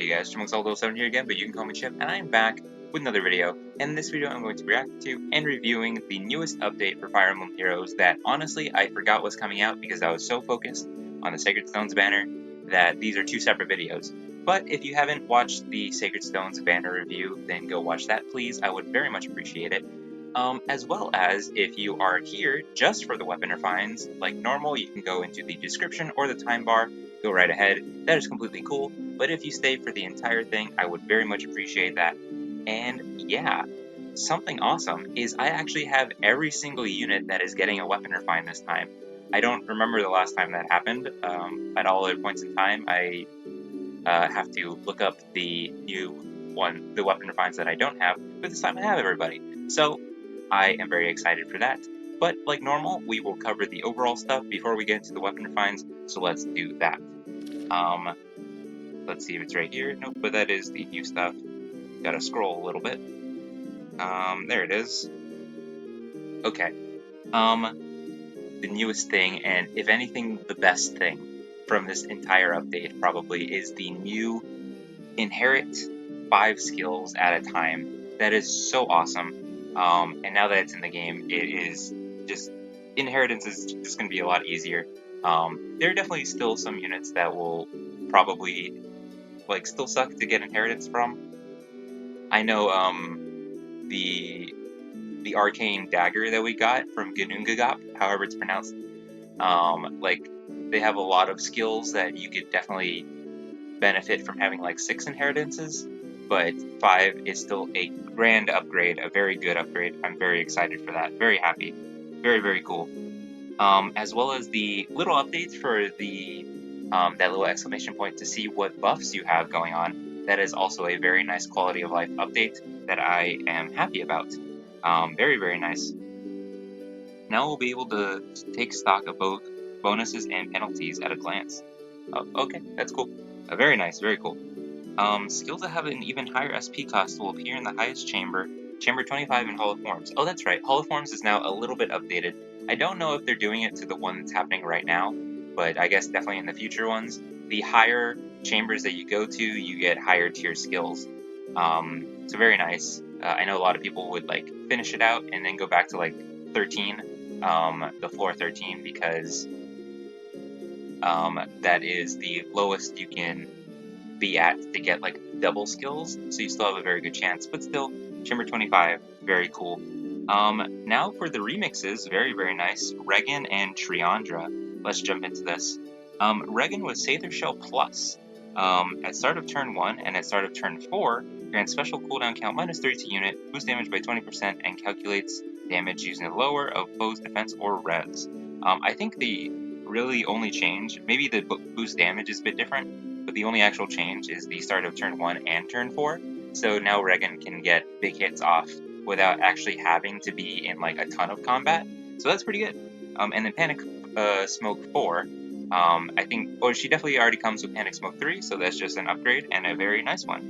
you guys, Chipmunks7 here again, but you can call me Chip, and I'm back with another video. And in this video, I'm going to be reacting to and reviewing the newest update for Fire Emblem Heroes that, honestly, I forgot was coming out because I was so focused on the Sacred Stones banner that these are two separate videos. But if you haven't watched the Sacred Stones banner review, then go watch that, please. I would very much appreciate it. As well as, if you are here just for the weapon refines, like normal, you can go into the description or the time bar, go right ahead. That is completely cool. But if you stay for the entire thing, I would very much appreciate that. And yeah, something awesome is I actually have every single unit that is getting a weapon refine this time. I don't remember the last time that happened. At all other points in time, I have to look up the the weapon refines that I don't have, but this time I have everybody. So I am very excited for that. But like normal, we will cover the overall stuff before we get into the weapon refines, so let's do that. Let's see if it's right here. Nope, but that is the new stuff. Gotta scroll a little bit. There it is. Okay. The newest thing, and if anything, the best thing from this entire update probably is the new inherit 5 skills at a time. That is so awesome. And now that it's in the game, it is just, inheritance is just going to be a lot easier. There are definitely still some units that will probably still suck to get inheritance from. I know the arcane dagger that we got from Ganungagap, however it's pronounced, they have a lot of skills that you could definitely benefit from having 6 inheritances, but 5 is still a grand upgrade, a very good upgrade. I'm very excited for that, very happy, very, very cool. As well as the little updates for the that little exclamation point to see what buffs you have going on. That is also a very nice quality of life update that I am happy about. Very, very nice. Now we'll be able to take stock of both bonuses and penalties at a glance. Okay, that's cool. Very nice, very cool. Skills that have an even higher SP cost will appear in the highest chamber, Chamber 25 in Hall of Forms. Oh, that's right, Hall of Forms is now a little bit updated. I don't know if they're doing it to the one that's happening right now, but I guess definitely in the future ones. The higher chambers that you go to, you get higher tier skills. So very nice. I know a lot of people would finish it out and then go back to 13, the floor 13, because that is the lowest you can be at to get double skills, so you still have a very good chance, but still, Chamber 25, very cool. Now for the remixes, very, very nice, Regan and Triandra. Let's jump into this. Regan was Sather Shell Plus. At start of turn 1 and at start of turn 4, grants special cooldown count -3 to unit, boosts damage by 20%, and calculates damage using the lower of foe's defense or res. I think the really only change, maybe the boost damage is a bit different, but the only actual change is the start of turn 1 and turn 4. So now Regan can get big hits off without actually having to be in a ton of combat. So that's pretty good. And then Panic Smoke 4, I think, she definitely already comes with Panic Smoke 3, so that's just an upgrade and a very nice one.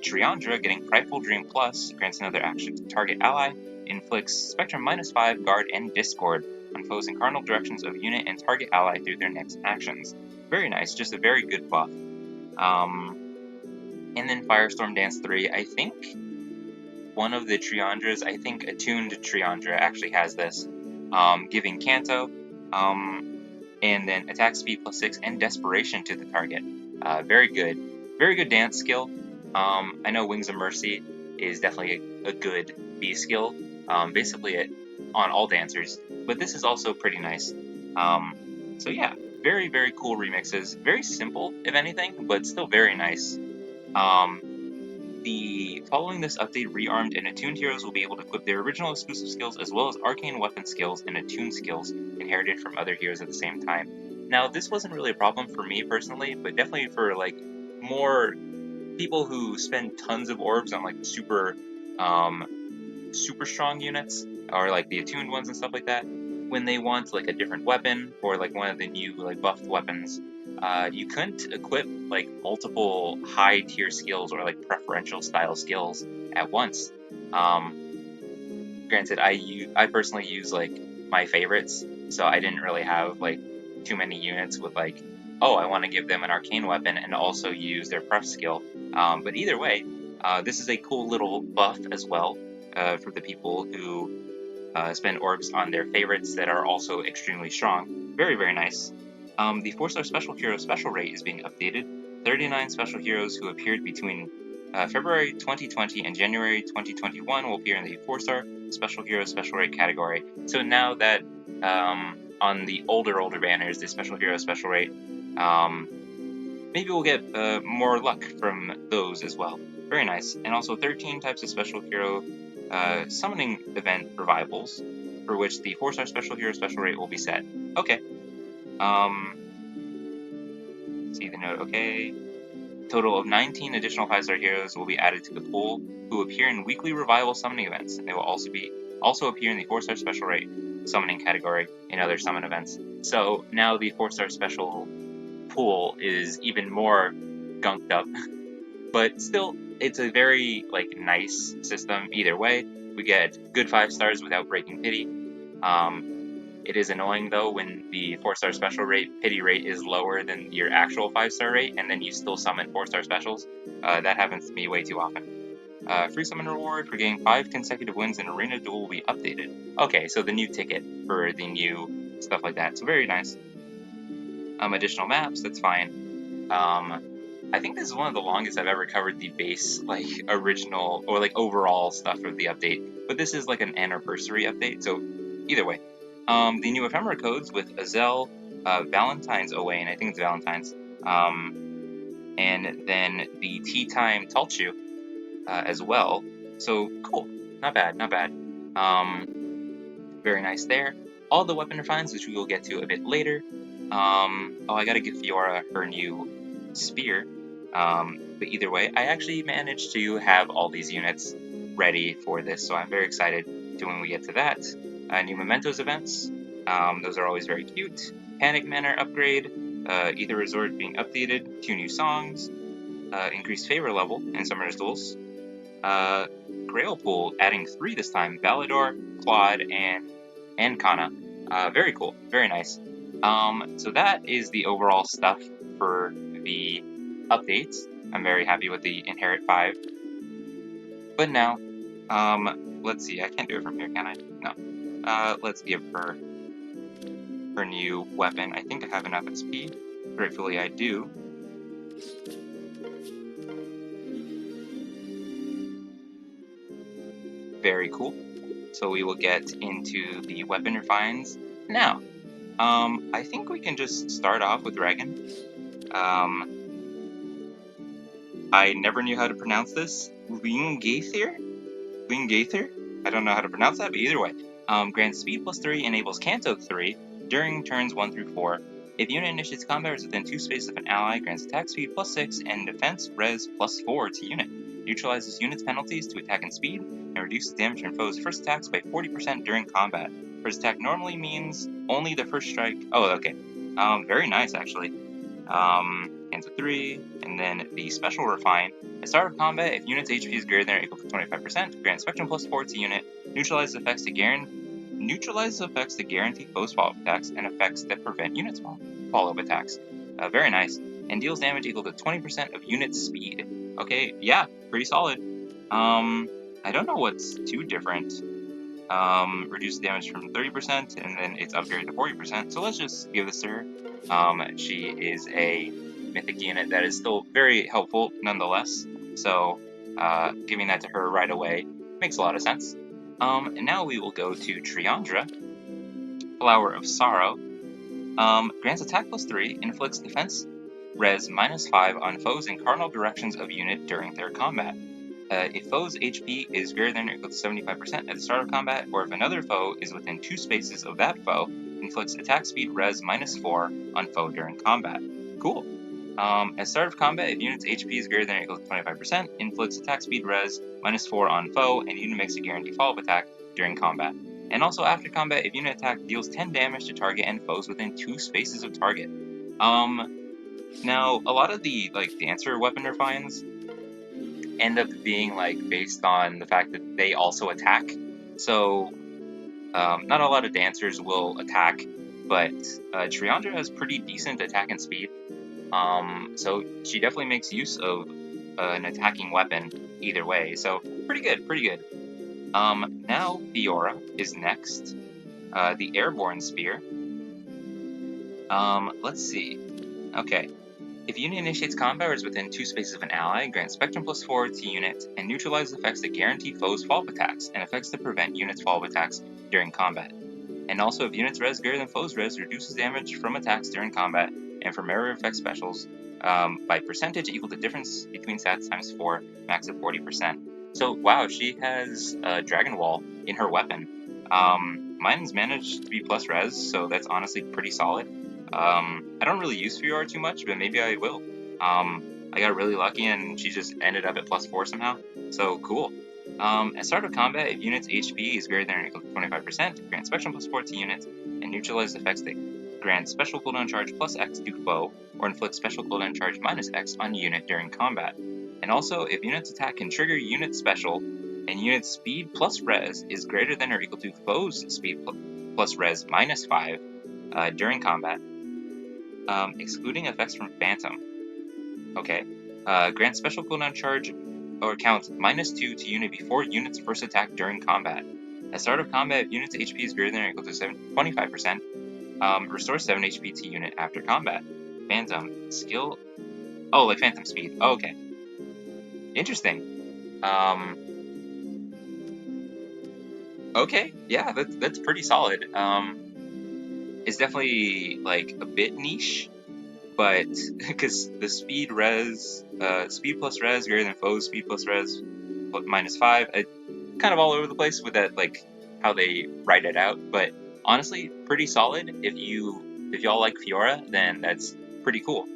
Triandra getting Frightful Dream Plus, grants another action to target ally, inflicts Spectrum -5, Guard, and Discord on foes in cardinal directions of unit and target ally through their next actions. Very nice, just a very good buff. And then Firestorm Dance 3, I think one of the Triandras, I think Attuned Triandra actually has this, giving Canto, and then attack speed +6 and desperation to the target. Very good dance skill. I know Wings of Mercy is definitely a good B skill, basically on all dancers, but this is also pretty nice. So yeah, very, very cool remixes. Very simple, if anything, but still very nice. Following this update, rearmed and attuned heroes will be able to equip their original exclusive skills as well as arcane weapon skills and attuned skills inherited from other heroes at the same time. Now, this wasn't really a problem for me personally, but definitely for more people who spend tons of orbs on super strong units, or the attuned ones and stuff like that. When they want a different weapon or one of the new buffed weapons, you couldn't equip multiple high tier skills or preferential style skills at once. Granted, I personally use my favorites, so I didn't really have too many units with oh, I want to give them an arcane weapon and also use their pref skill. But either way, this is a cool little buff as well for the people who spend orbs on their favorites that are also extremely strong. Very, very nice. The 4-star Special Hero Special Rate is being updated. 39 special heroes who appeared between February 2020 and January 2021 will appear in the 4-star Special Hero Special Rate category. So now that on the older banners, the Special Hero Special Rate, maybe we'll get more luck from those as well. Very nice. And also 13 types of Special Hero summoning event revivals, for which the 4-star Special Hero Special Rate will be set. Okay. See the note, okay. Total of 19 additional 5-star heroes will be added to the pool, who appear in weekly revival summoning events. They will also appear in the 4-star Special Rate summoning category in other summon events. So now the 4-star Special pool is even more gunked up. But still, it's a very nice system either way. We get good 5 stars without breaking pity. It is annoying though when the 4-star special rate pity rate is lower than your actual 5-star rate, and then you still summon 4-star specials. That happens to me way too often. Free summon reward for getting 5 consecutive wins in Arena Duel will be updated. Okay, so the new ticket for the new stuff like that. So very nice. Additional maps, that's fine. I think this is one of the longest I've ever covered the base, original, or overall stuff of the update. But this is an anniversary update, so either way. The new ephemera codes with Azel, Valentine's Owain, I think it's Valentine's, and then the Tea Time Talchu as well. So cool, not bad, not bad. Very nice there. All the weapon refines, which we will get to a bit later. Oh, I gotta give Fiora her new spear. But either way, I actually managed to have all these units ready for this, so I'm very excited to when we get to that. New Mementos events, those are always very cute. Panic Manor upgrade, Ether Resort being updated, 2 new songs, increased favor level in Summoner's Duels. Grail Pool adding 3 this time, Valador, Claude, and Kana. Very cool, very nice. So that is the overall stuff for the updates. I'm very happy with the Inherit 5. But now, let's see, I can't do it from here, can I? No. Let's give her her new weapon. I think I have enough SP. Gratefully I do. Very cool. So we will get into the weapon refines now. I think we can just start off with Dragon. I never knew how to pronounce this. Winggaether? I don't know how to pronounce that, but either way. Grants speed plus 3, enables Canto 3 during turns 1 through 4. If the unit initiates combat or is within 2 spaces of an ally, grants attack speed plus 6 and defense res plus 4 to unit. Neutralizes unit's penalties to attack and speed, and reduces damage from foes' first attacks by 40% during combat. First attack normally means only the first strike. Oh, okay. Very nice, actually. Canto 3, and then the special refine. At start of combat, if unit's HP is greater than or equal to 25%, grant Spectrum plus 4 to unit, neutralizes effects to guarantee foes' follow-up attacks and effects that prevent units' follow-up attacks. Very nice. And deals damage equal to 20% of unit speed. Okay, yeah, pretty solid. I don't know what's too different. Reduce damage from 30%, and then it's upgraded to 40%, so let's just give this to her. She is a mythic unit that is still very helpful nonetheless, so giving that to her right away makes a lot of sense. And now we will go to Triandra, Flower of Sorrow. Grants attack plus 3, inflicts defense res minus 5 on foes in cardinal directions of unit during their combat. If foe's HP is greater than or equal to 75% at the start of combat, or if another foe is within 2 spaces of that foe, inflicts attack speed res minus 4 on foe during combat. Cool. At start of combat, if unit's HP is greater than or equal to 25%, inflicts attack speed res minus 4 on foe, and unit makes a guaranteed follow-up attack during combat. And also after combat, if unit attack deals 10 damage to target and foes within 2 spaces of target. Now, a lot of the dancer weapon refines end up being based on the fact that they also attack. So not a lot of dancers will attack but Triandra has pretty decent attack and speed, so she definitely makes use of an attacking weapon either way, so pretty good, pretty good. Now Fiora is next, the Airborne Spear. Let's see. Okay. If unit initiates combat or is within 2 spaces of an ally, grant Spectrum +4 to unit and neutralize effects that guarantee foes follow-up attacks and effects that prevent units follow-up attacks during combat. And also, if units res greater than foes res, reduces damage from attacks during combat and from area effect specials by percentage equal to difference between stats times 4, max of 40%. So, wow, she has Dragon Wall in her weapon. Mine's managed to be plus res, so that's honestly pretty solid. I don't really use Fiora too much, but maybe I will. I got really lucky and she just ended up at +4 somehow, so cool. At start of combat, if unit's HP is greater than or equal to 25%, grant Spectrum +4 to units and neutralize effects that grant special cooldown charge +X to foe, or inflict special cooldown charge -X on unit during combat. And also, if unit's attack can trigger unit special, and unit's speed plus res is greater than or equal to foe's speed plus res -5 during combat, excluding effects from Phantom. Okay. Grant special cooldown charge or count -2 to unit before unit's first attack during combat. At start of combat, if unit's HP is greater than or equal to 25%, restore 7 HP to unit after combat. Phantom skill. Oh, like Phantom speed. Oh, okay. Interesting. Okay, yeah, that's pretty solid. It's definitely like a bit niche, but because the speed plus res greater than foes, speed plus res -5, kind of all over the place with that, like how they write it out. But honestly, pretty solid. If y'all like Fiora, then that's pretty cool.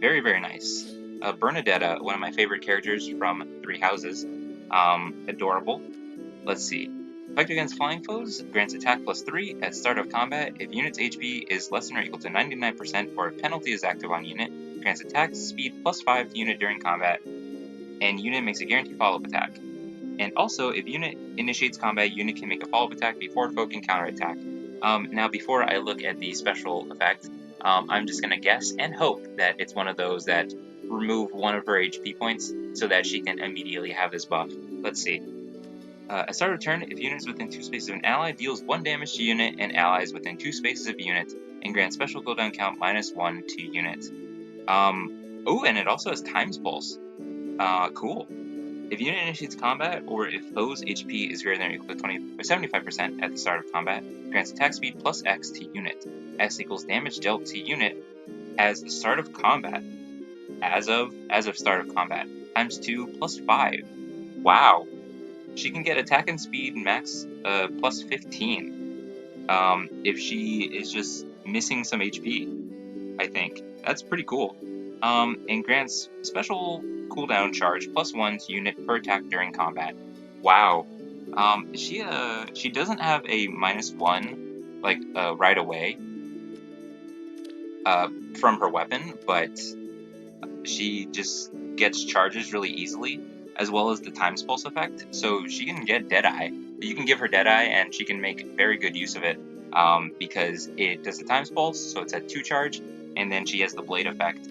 Very very nice. Bernadetta, one of my favorite characters from Three Houses. Adorable. Let's see. Effective against flying foes, grants attack +3 at start of combat if unit's HP is less than or equal to 99% or a penalty is active on unit, grants attack speed +5 to unit during combat, and unit makes a guaranteed follow-up attack. And also, if unit initiates combat, unit can make a follow-up attack before foe can counterattack. Now, before I look at the special effect, I'm just going to guess and hope that it's one of those that remove one of her HP points so that she can immediately have this buff. Let's see. At start of turn, if unit is within 2 spaces of an ally, deals 1 damage to unit and allies within 2 spaces of unit, and grants special cooldown count -1 to unit. Oh, and it also has Times Pulse. Cool. If unit initiates combat, or if foe's HP is greater than or equal to 75% at the start of combat, grants attack speed +X to unit. X equals damage dealt to unit as the start of combat. As of start of combat. Times 2 +5. Wow. She can get attack and speed max +15 if she is just missing some HP, I think. That's pretty cool. And grants special cooldown charge +1 to unit per attack during combat. Wow. She doesn't have a -1 like right away from her weapon, but she just gets charges really easily, as well as the Times Pulse effect, so she can get Deadeye. You can give her Deadeye, and she can make very good use of it, because it does the Times Pulse, so it's at 2 charge, and then she has the Blade effect.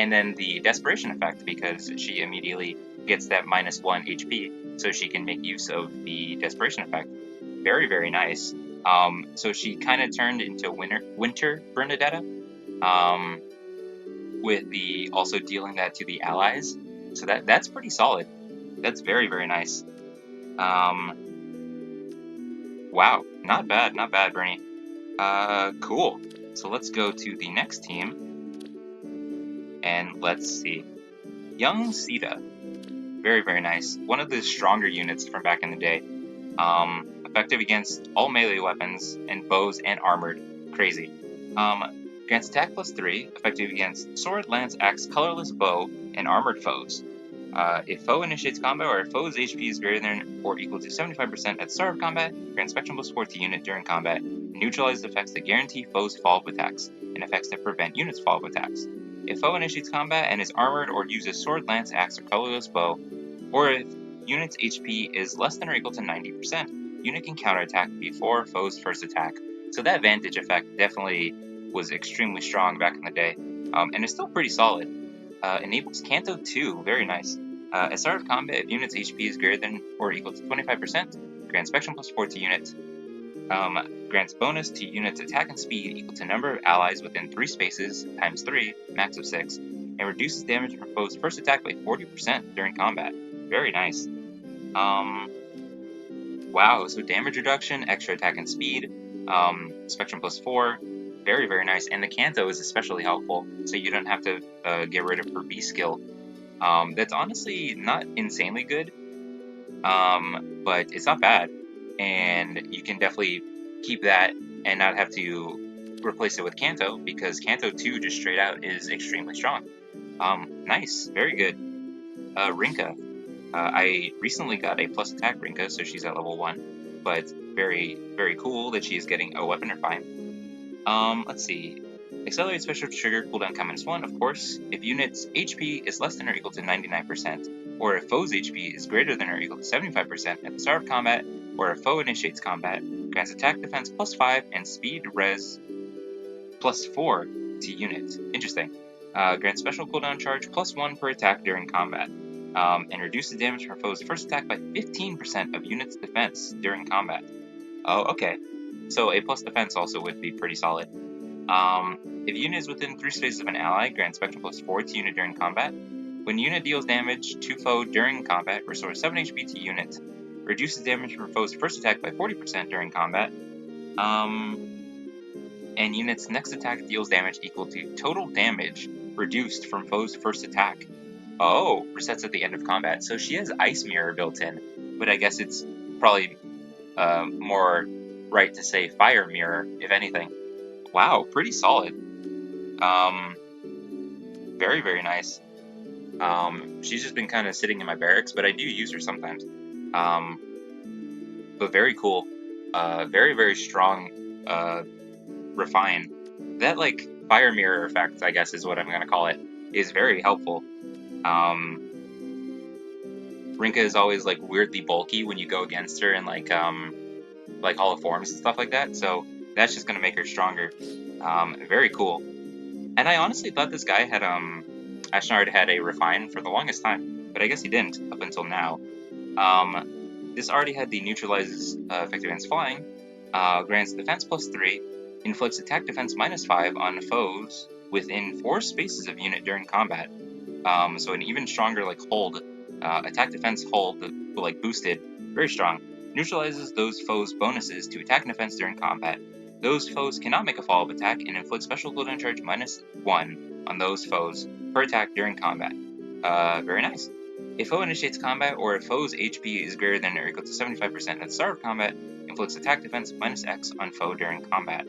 And then the Desperation effect, because she immediately gets that -1 HP, so she can make use of the Desperation effect. Very, very nice. So she kind of turned into Winter Bernadetta, with the also dealing that to the allies. So that's pretty solid. That's very, very nice. Wow, not bad, Bernie. Cool. So let's go to the next team, and let's see. Young Sita. Very, very nice. One of the stronger units from back in the day. Effective against all melee weapons and bows and armored. Crazy. Grants attack +3, effective against sword, lance, axe, colorless bow, and armored foes. If foe initiates combat or if foe's HP is greater than or equal to 75% at start of combat, grant Spectrum +4 to unit during combat, and neutralize effects that guarantee foes follow-up attacks, and effects that prevent units follow-up attacks. If foe initiates combat and is armored or uses sword, lance, axe, or colorless bow, or if unit's HP is less than or equal to 90%, unit can counterattack before foe's first attack. So that Vantage effect definitely was extremely strong back in the day, and it's still pretty solid. Enables Canto 2, very nice. At the start of combat, if unit's HP is greater than or equal to 25%, grants Spectrum plus 4 to unit. Grants bonus to unit's attack and speed equal to number of allies within 3 spaces times 3, max of 6, and reduces damage from foe's first attack by 40% during combat. Very nice. Wow, so damage reduction, extra attack and speed, Spectrum plus 4, very, very nice. And the Canto is especially helpful, so you don't have to get rid of her B skill. That's honestly not insanely good, but it's not bad. And you can definitely keep that and not have to replace it with Canto, because Canto 2 just straight out is extremely strong. Nice, very good. Rinka. I recently got a plus attack Rinka, so she's at level 1, but very, very cool that she is getting a weapon refine. Let's see. Accelerate special trigger cooldown count -1, of course, if unit's HP is less than or equal to 99%, or if foe's HP is greater than or equal to 75% at the start of combat, or if foe initiates combat, grants attack defense plus 5 and speed res plus 4 to unit. Interesting. Grants special cooldown charge plus 1 per attack during combat, and reduces damage from foe's first attack by 15% of unit's defense during combat. Oh, okay. So a plus defense also would be pretty solid. If unit is within 3 spaces of an ally, grant Spectrum plus 4 to unit during combat. When unit deals damage to foe during combat, restores 7 HP to unit. Reduces damage from foe's first attack by 40% during combat. And unit's next attack deals damage equal to total damage reduced from foe's first attack. Oh, resets at the end of combat. So she has Ice Mirror built in, but I guess it's probably more right to say Fire Mirror, if anything. Wow, pretty solid. Very, very nice. She's just been kind of sitting in my barracks, but I do use her sometimes. But very cool. Very, very strong refine. That, like, Fire Mirror effect, I guess is what I'm going to call it, is very helpful. Rinka is always, like, weirdly bulky when you go against her in, like Hall of Forms and stuff like that, so that's just going to make her stronger. Very cool. And I honestly thought this guy had, Ashnard had a refine for the longest time, but I guess he didn't up until now. This already had the neutralizes effect against flying, grants defense plus 3, inflicts attack defense -5 on foes within 4 spaces of unit during combat. So an even stronger, like, hold, attack defense hold, like, boosted, very strong. Neutralizes those foes' bonuses to attack and defense during combat. Those foes cannot make a follow-up attack and inflict special cooldown charge -1 on those foes per attack during combat. Very nice. If foe initiates combat, or if foe's HP is greater than or equal to 75% at the start of combat, inflicts attack defense -X on foe during combat.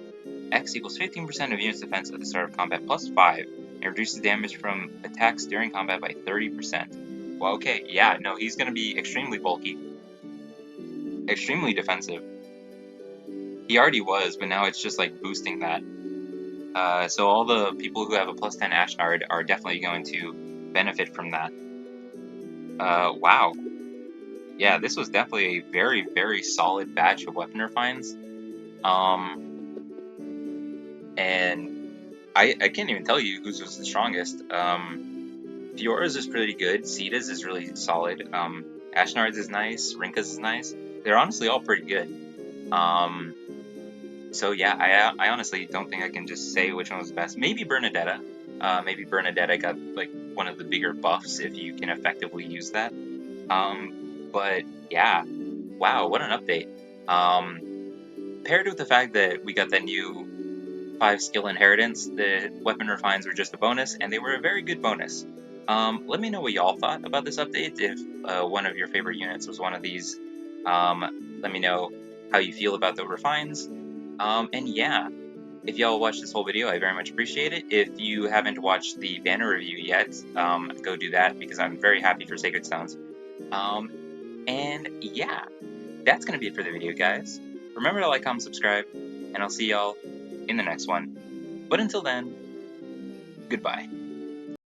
X equals 15% of unit's defense at the start of combat plus 5, and reduces damage from attacks during combat by 30%. Well, okay, yeah, no, he's going to be extremely bulky. Extremely defensive. He already was, but now it's just, like, boosting that. So all the people who have a plus 10 Ashnard are definitely going to benefit from that. Wow. Yeah, this was definitely a very, very solid batch of weapon refines. And I can't even tell you whose was the strongest. Fiora's is pretty good. Sita's is really solid. Ashnard's is nice. Rinka's is nice. They're honestly all pretty good. So yeah, I honestly don't think I can just say which one was best. Maybe Bernadetta. Maybe Bernadetta got, like, one of the bigger buffs if you can effectively use that. But yeah, wow, what an update. Paired with the fact that we got that new 5 skill inheritance, the weapon refines were just a bonus, and they were a very good bonus. Let me know what y'all thought about this update. If one of your favorite units was one of these, let me know how you feel about the refines. And yeah, if y'all watched this whole video, I very much appreciate it. If you haven't watched the banner review yet, go do that, because I'm very happy for Sacred Stones. And yeah, that's going to be it for the video, guys. Remember to like, comment, subscribe, and I'll see y'all in the next one. But until then, goodbye.